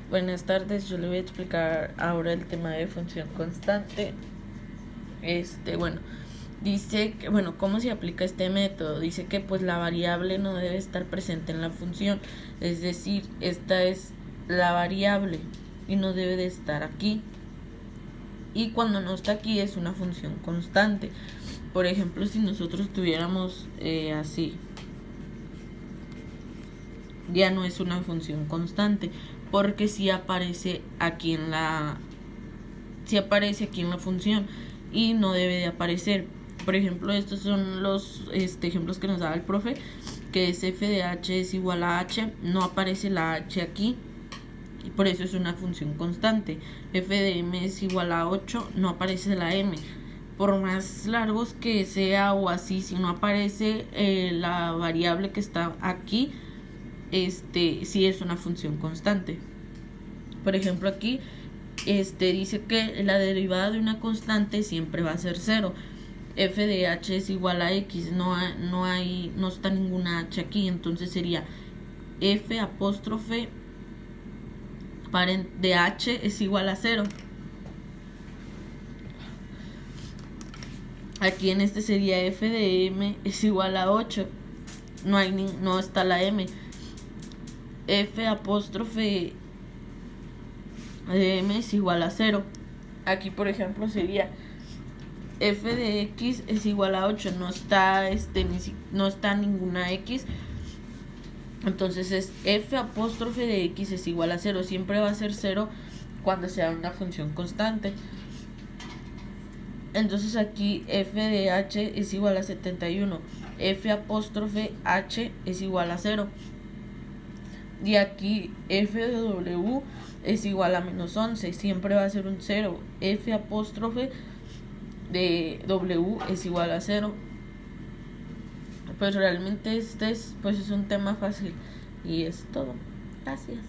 Buenas tardes, yo le voy a explicar ahora el tema de función constante. Dice que, ¿cómo se aplica este método? Dice que pues la variable no debe estar presente en la función, es decir, esta es la variable y no debe de estar aquí. Y cuando no está aquí es una función constante. Por ejemplo, si nosotros tuviéramos así, ya no es una función constante, porque si aparece aquí en la función y no debe de aparecer. Por ejemplo, estos son los ejemplos que nos daba el profe, que es f de h es igual a h, no aparece la h aquí y por eso es una función constante. F de m es igual a 8, no aparece la m. Por más largos que sea o así, si no aparece la variable que está aquí, sí es una función constante. Por ejemplo, aquí dice que la derivada de una constante siempre va a ser 0. F de h es igual a x, no está ninguna h aquí, entonces sería f apóstrofe de h es igual a 0. Aquí en este sería f de m es igual a 8, no está la m. F apóstrofe de m es igual a 0. Aquí por ejemplo sería f de x es igual a 8, no está ninguna x, entonces es f apóstrofe de x es igual a 0, siempre va a ser 0 cuando sea una función constante. Entonces aquí f de h es igual a 71, f apóstrofe h es igual a 0. Y aquí f de w es igual a menos 11, siempre va a ser un 0. F apóstrofe de w es igual a 0. Pues realmente es un tema fácil y es todo. Gracias.